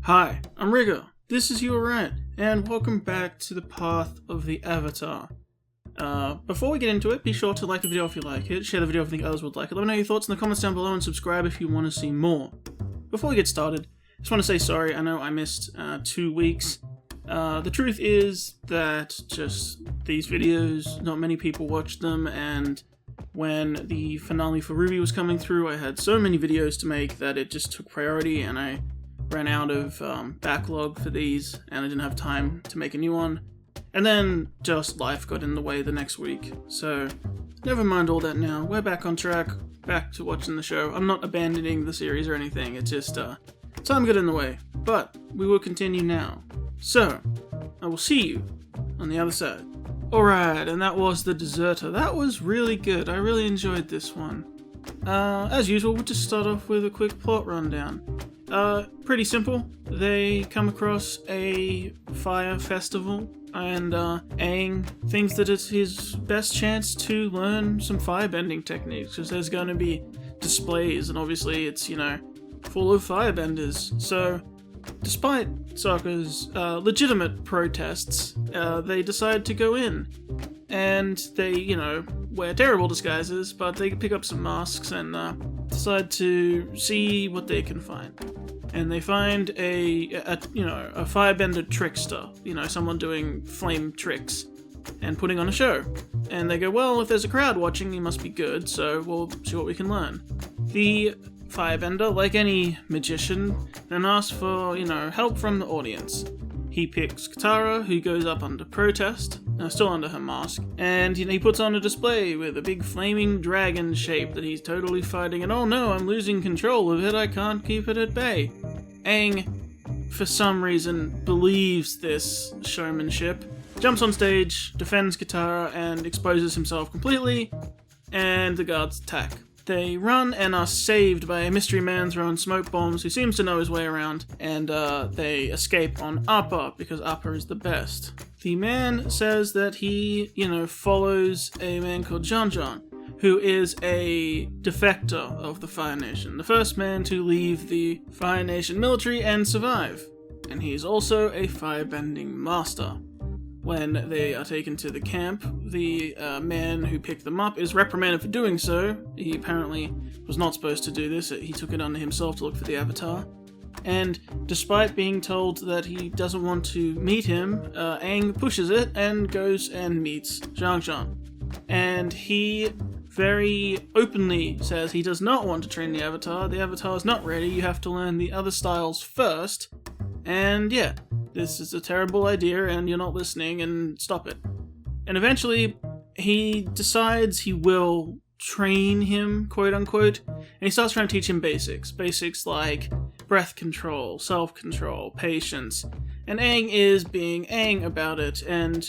Hi, I'm Rigger. This is You Were Right, and welcome back to the Path of the Avatar. Before we get into it, be sure to like the video if you like it, share the video if you think others would like it, let me know your thoughts in the comments down below, and subscribe if you want to see more. Before we get started, I just want to say sorry. I know I missed 2 weeks. The truth is that just these videos, not many people watched them, and when the finale for Ruby was coming through, I had so many videos to make that it just took priority, and I ran out of backlog for these, and I didn't have time to make a new one. And then just life got in the way the next week. So never mind all that now. We're back on track, back to watching the show. I'm not abandoning the series or anything. It's just time got in the way. But we will continue now. So I will see you on the other side. Alright, and that was The Deserter. That was really good. I really enjoyed this one. As usual, we'll just start off with a quick plot rundown. Pretty simple. They come across a fire festival, and Aang thinks that it's his best chance to learn some firebending techniques, because there's going to be displays, and obviously it's, full of firebenders. So, despite Sokka's legitimate protests, they decide to go in. And they, wear terrible disguises, but they pick up some masks and decide to see what they can find. And they find a firebender trickster, someone doing flame tricks and putting on a show. And they go, well, if there's a crowd watching, he must be good, so we'll see what we can learn. The firebender, like any magician, then asks for, help from the audience. He picks Katara, who goes up under protest, still under her mask, and he puts on a display with a big flaming dragon shape that he's totally fighting, and oh no, I'm losing control of it, I can't keep it at bay. Aang, for some reason, believes this showmanship, jumps on stage, defends Katara, and exposes himself completely, and the guards attack. They run and are saved by a mystery man throwing smoke bombs who seems to know his way around, and they escape on Appa because Appa is the best. The man says that he, follows a man called Jean, who is a defector of the Fire Nation, the first man to leave the Fire Nation military and survive. And he's also a firebending master. When they are taken to the camp, the man who picked them up is reprimanded for doing so. He apparently was not supposed to do this. He took it on himself to look for the Avatar. And despite being told that he doesn't want to meet him, Aang pushes it and goes and meets Zhang. And he very openly says he does not want to train the Avatar. The Avatar is not ready. You have to learn the other styles first. And yeah, this is a terrible idea and you're not listening, and stop it. And eventually, he decides he will train him, quote unquote, and he starts trying to teach him basics. Basics like breath control, self-control, patience. And Aang is being Aang about it and,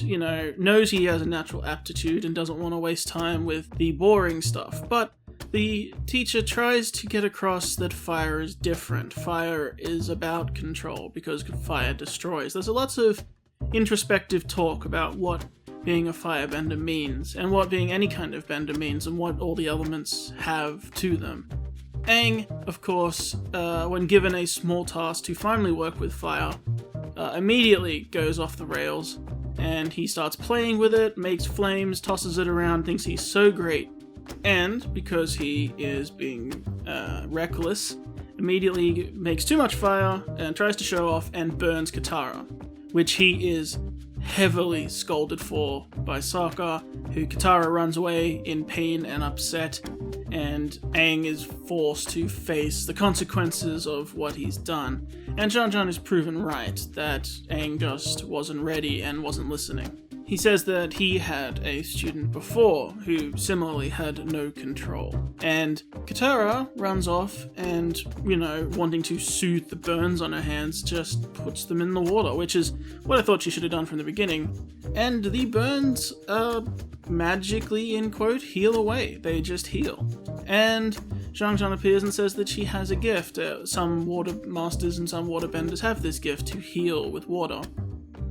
knows he has a natural aptitude and doesn't want to waste time with the boring stuff. But the teacher tries to get across that fire is different. Fire is about control because fire destroys. There's lots of introspective talk about what being a firebender means and what being any kind of bender means and what all the elements have to them. Aang, of course, when given a small task to finally work with fire, immediately goes off the rails and he starts playing with it, makes flames, tosses it around, thinks he's so great. And, because he is being reckless, immediately makes too much fire and tries to show off and burns Katara, which he is heavily scolded for by Sokka, who Katara runs away in pain and upset, and Aang is forced to face the consequences of what he's done. And Jean is proven right that Aang just wasn't ready and wasn't listening. He says that he had a student before who similarly had no control. And Katara runs off and, wanting to soothe the burns on her hands, just puts them in the water, which is what I thought she should have done from the beginning. And the burns, magically, in quote, heal away. They just heal. And Zhang appears and says that she has a gift. Some water masters and some water benders have this gift to heal with water.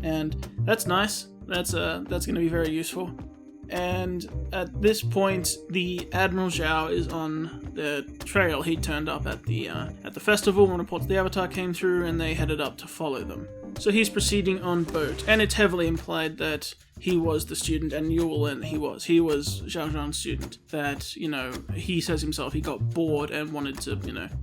And that's nice. That's going to be very useful. And at this point, the Admiral Zhao is on the trail. He turned up at the festival when reports of the Avatar came through, and they headed up to follow them. So he's proceeding on boat, and it's heavily implied that he was the student, and you will learn that he was. He was Zhao Zhan's student. That, he says himself he got bored and wanted to,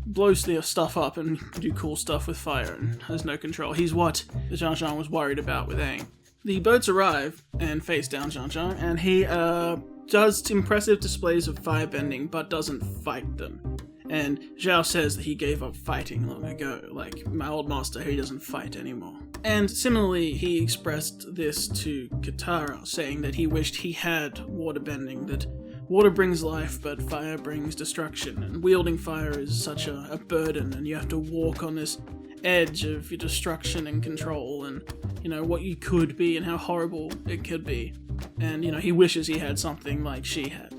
blow stuff up and do cool stuff with fire and has no control. He's what Zhao Zhan was worried about with Aang. The boats arrive and face down Zhao Zhan, and he does impressive displays of firebending, but doesn't fight them. And Zhao says that he gave up fighting long ago, like my old master, he doesn't fight anymore. And similarly, he expressed this to Katara, saying that he wished he had waterbending, that water brings life, but fire brings destruction, and wielding fire is such a burden, and you have to walk on this edge of your destruction and control, and, what you could be and how horrible it could be. And, he wishes he had something like she had.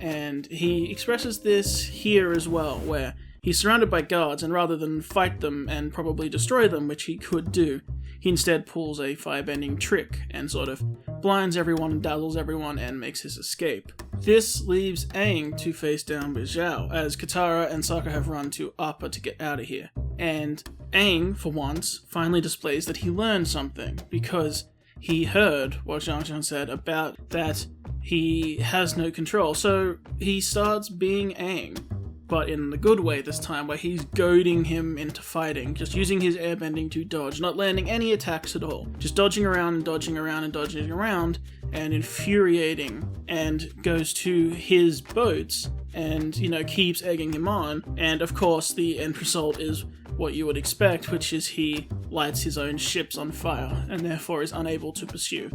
And he expresses this here as well, where he's surrounded by guards, and rather than fight them and probably destroy them, which he could do, he instead pulls a firebending trick and sort of blinds everyone and dazzles everyone and makes his escape. This leaves Aang to face down with Zhao, as Katara and Sokka have run to Appa to get out of here. And Aang, for once, finally displays that he learned something, because he heard what Zhao Zhan said about that he has no control. So he starts being Aang, but in the good way this time, where he's goading him into fighting, just using his airbending to dodge, not landing any attacks at all, just dodging around and dodging around and dodging around, and infuriating, and goes to his boats and, keeps egging him on. And of course, the end result is what you would expect, which is he lights his own ships on fire, and therefore is unable to pursue,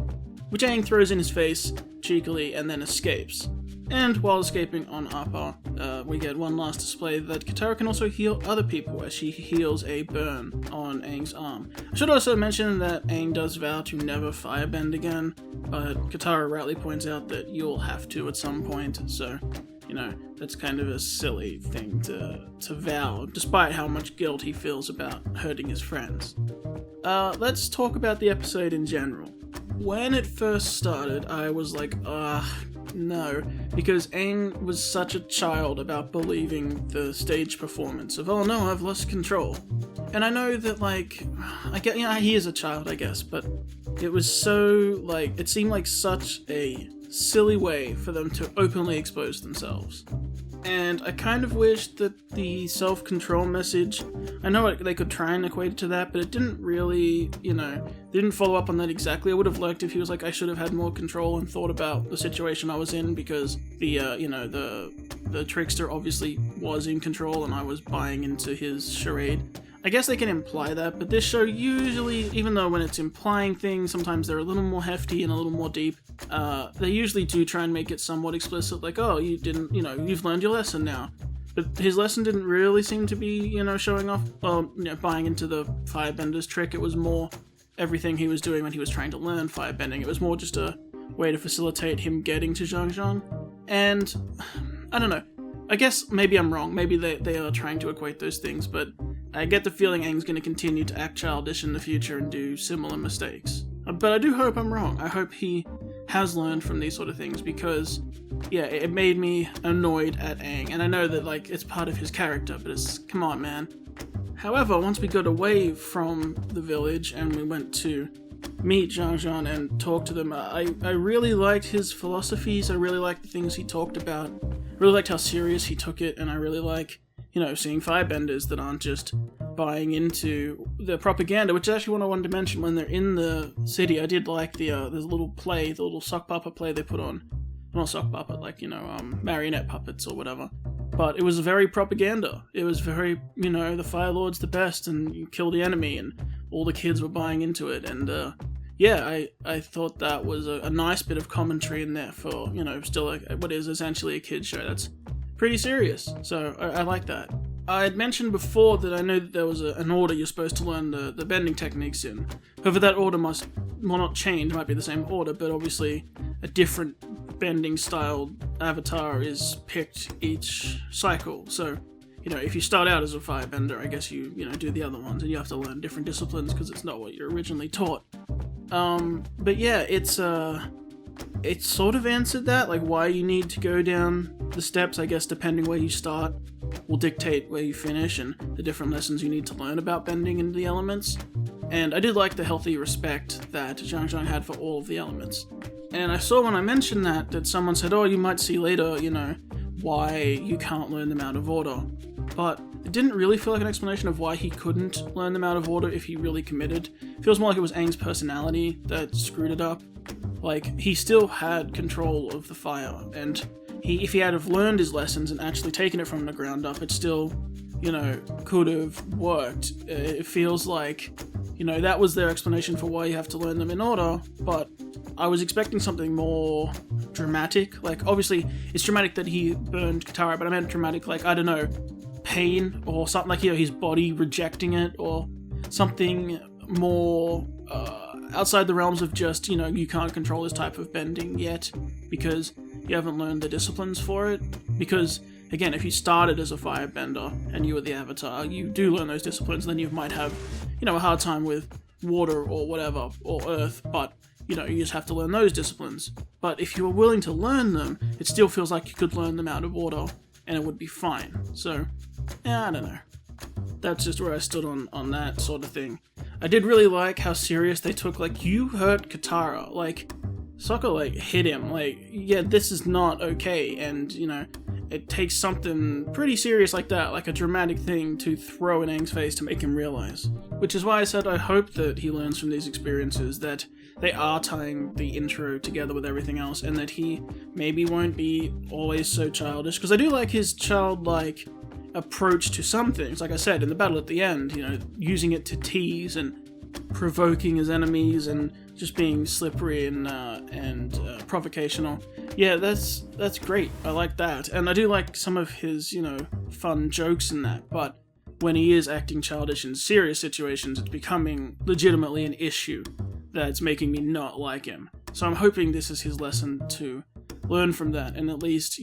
which Aang throws in his face cheekily and then escapes. And while escaping on Appa, we get one last display that Katara can also heal other people, as she heals a burn on Aang's arm. I should also mention that Aang does vow to never firebend again, but Katara rightly points out that you'll have to at some point, so, that's kind of a silly thing to vow, despite how much guilt he feels about hurting his friends. Let's talk about the episode in general. When it first started, I was like, no, because Aang was such a child about believing the stage performance of, oh no, I've lost control. And I know that, I get, he is a child, I guess, but it was so, it seemed like such a silly way for them to openly expose themselves. And I kind of wish that the self-control message, I know they could try and equate it to that, but it didn't really, didn't follow up on that exactly. I would have liked if he was like, I should have had more control and thought about the situation I was in, because the trickster obviously was in control and I was buying into his charade. I guess they can imply that, but this show usually, even though when it's implying things, sometimes they're a little more hefty and a little more deep, they usually do try and make it somewhat explicit, like, oh, you didn't, you've learned your lesson now. But his lesson didn't really seem to be, showing off, buying into the firebender's trick. It was more everything he was doing when he was trying to learn firebending. It was more just a way to facilitate him getting to Zhang Zhang. And, I don't know, I guess maybe I'm wrong. Maybe they are trying to equate those things, but I get the feeling Aang's going to continue to act childish in the future and do similar mistakes. But I do hope I'm wrong. I hope he has learned from these sort of things, because, yeah, it made me annoyed at Aang. And I know that, it's part of his character, but it's, come on, man. However, once we got away from the village and we went to meet Zhang Zhan and talk to them, I really liked his philosophies. I really liked the things he talked about. I really liked how serious he took it, and I really like, seeing firebenders that aren't just buying into the propaganda, which is actually what I wanted to mention. When they're in the city, I did like the little play, the little sock puppet play they put on. Not sock puppet, marionette puppets or whatever. But it was very propaganda. It was very, the Fire Lord's the best, and you kill the enemy, and all the kids were buying into it. And, I thought that was a nice bit of commentary in there for, still what is essentially a kid's show. That's pretty serious, so I like that. I had mentioned before that I know that there was an order you're supposed to learn the bending techniques in. However, that order must not change, it might be the same order, but obviously a different bending style avatar is picked each cycle. So, if you start out as a firebender, I guess you do the other ones, and you have to learn different disciplines because it's not what you're originally taught. But yeah, it's it sort of answered that, like why you need to go down the steps, I guess, depending where you start will dictate where you finish and the different lessons you need to learn about bending into the elements. And I did like the healthy respect that Zhang Zhang had for all of the elements. And I saw when I mentioned that someone said, oh, you might see later, why you can't learn them out of order. But it didn't really feel like an explanation of why he couldn't learn them out of order if he really committed. It feels more like it was Aang's personality that screwed it up. Like, he still had control of the fire, and if he had have learned his lessons and actually taken it from the ground up, it still, could have worked. It feels like, that was their explanation for why you have to learn them in order, but I was expecting something more dramatic. Like, obviously, it's dramatic that he burned Katara, but I meant dramatic, like, I don't know, pain or something, like, his body rejecting it, or something more outside the realms of just, you can't control this type of bending yet because you haven't learned the disciplines for it. Because, again, if you started as a firebender and you were the Avatar, you do learn those disciplines, then you might have, a hard time with water or whatever, or earth, but, you just have to learn those disciplines. But if you were willing to learn them, it still feels like you could learn them out of order, and it would be fine. So, I don't know. That's just where I stood on that sort of thing. I did really like how serious they took, like, you hurt Katara, like, Sokka, like, hit him, like, yeah, this is not okay, and, it takes something pretty serious like that, like a dramatic thing, to throw in Aang's face to make him realize. Which is why I said I hope that he learns from these experiences, that they are tying the intro together with everything else, and that he maybe won't be always so childish, because I do like his childlike approach to some things, like I said, in the battle at the end, using it to tease and provoking his enemies and just being slippery and provocational. Yeah, that's great. I like that. And I do like some of his, fun jokes in that, but when he is acting childish in serious situations, it's becoming legitimately an issue that's making me not like him. So I'm hoping this is his lesson to learn from that and at least,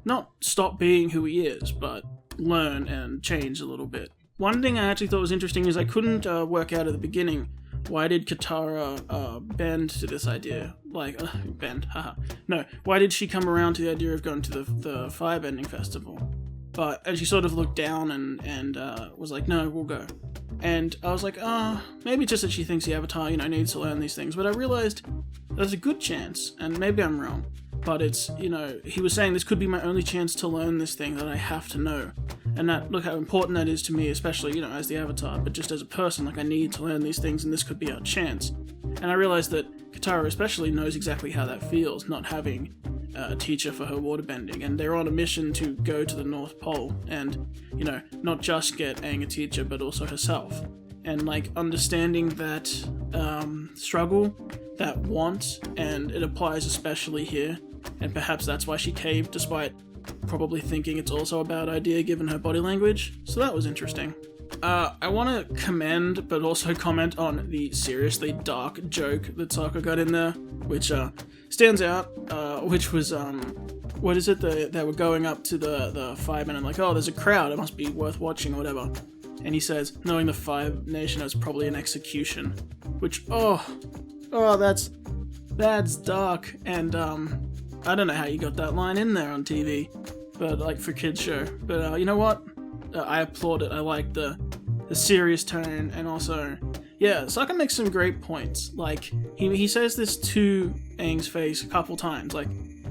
not stop being who he is, but learn and change a little bit. One thing I actually thought was interesting is I couldn't work out at the beginning, why did Katara bend to this idea? Like, bend, haha. No, why did she come around to the idea of going to the firebending festival? And she sort of looked down and was like, no, we'll go. And I was like, maybe just that she thinks the Avatar, needs to learn these things. But I realized there's a good chance, and maybe I'm wrong, but it's, he was saying this could be my only chance to learn this thing that I have to know. And that, look how important that is to me, especially, as the Avatar, but just as a person, like, I need to learn these things, and this could be our chance. And I realized that Katara especially knows exactly how that feels, not having a teacher for her waterbending, and they're on a mission to go to the North Pole, and, not just get Aang a teacher, but also herself. And, like, understanding that struggle, that want, and it applies especially here, and perhaps that's why she caved, despite probably thinking it's also a bad idea given her body language, so that was interesting. I want to commend, but also comment on the seriously dark joke that Sokka got in there, which stands out, which was, what is it, they were going up to the firemen and like, oh, there's a crowd, it must be worth watching or whatever. And he says, knowing the Fire Nation is probably an execution, which, that's dark, and I don't know how you got that line in there on TV, but like for kids show. But you know what? I applaud it. I like the serious tone, and also, yeah, Sokka makes some great points. Like he says this to Aang's face a couple times. Like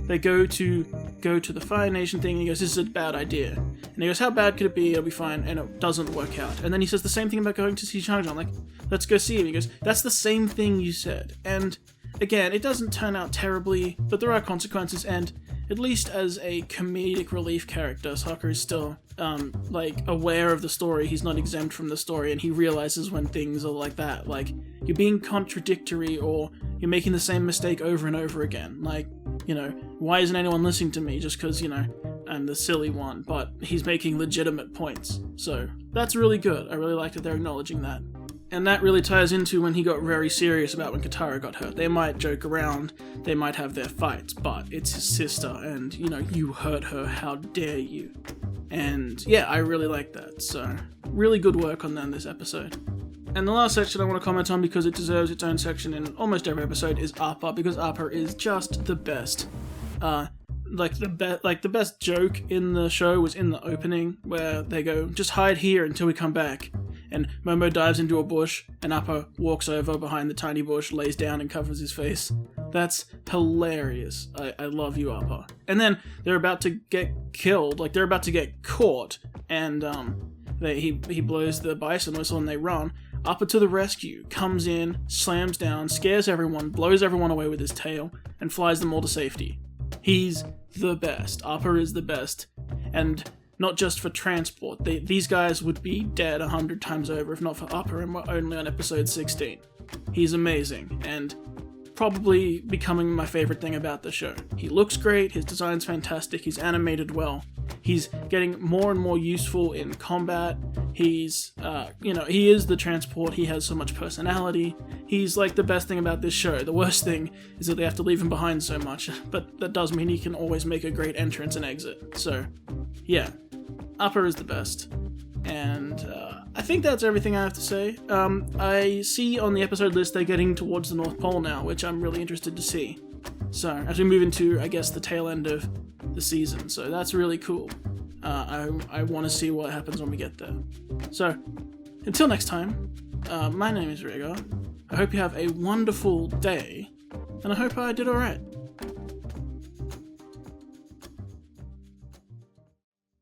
they go to the Fire Nation thing, and he goes, "This is a bad idea." And he goes, "How bad could it be? It'll be fine." And it doesn't work out. And then he says the same thing about going to see Zhang Zhang. Like, let's go see him. He goes, "That's the same thing you said." And again, it doesn't turn out terribly, but there are consequences, and at least as a comedic relief character, Sokka is still, aware of the story. He's not exempt from the story, and he realizes when things are like that. Like, you're being contradictory, or you're making the same mistake over and over again. Like, why isn't anyone listening to me just because, I'm the silly one? But he's making legitimate points. So, that's really good. I really like that they're acknowledging that. And that really ties into when he got very serious about when Katara got hurt. They might joke around, they might have their fights, but it's his sister, and, you hurt her, how dare you? And, yeah, I really like that, so really good work on them this episode. And the last section I want to comment on, because it deserves its own section in almost every episode, is Appa, because Appa is just the best. The best joke in the show was in the opening, where they go, "Just hide here until we come back." And Momo dives into a bush, and Appa walks over behind the tiny bush, lays down, and covers his face. That's hilarious. I love you, Appa. And then they're about to get killed, like they're about to get caught, and he blows the bison whistle and they run. Appa to the rescue, comes in, slams down, scares everyone, blows everyone away with his tail, and flies them all to safety. He's the best. Appa is the best. And not just for transport. These guys would be dead 100 times over if not for Appa, and we're only on episode 16. He's amazing, and probably becoming my favorite thing about the show. He looks great, his design's fantastic, he's animated well, he's getting more and more useful in combat, he's, he is the transport, he has so much personality, he's like the best thing about this show. The worst thing is that they have to leave him behind so much, but that does mean he can always make a great entrance and exit. So, yeah, Appa is the best. And I think that's everything I have to say. I see on the episode list they're getting towards the North Pole now, which I'm really interested to see. So, as we move into, I guess, the tail end of the season. So that's really cool. I want to see what happens when we get there. So, until next time, my name is Rhaegar. I hope you have a wonderful day, and I hope I did alright.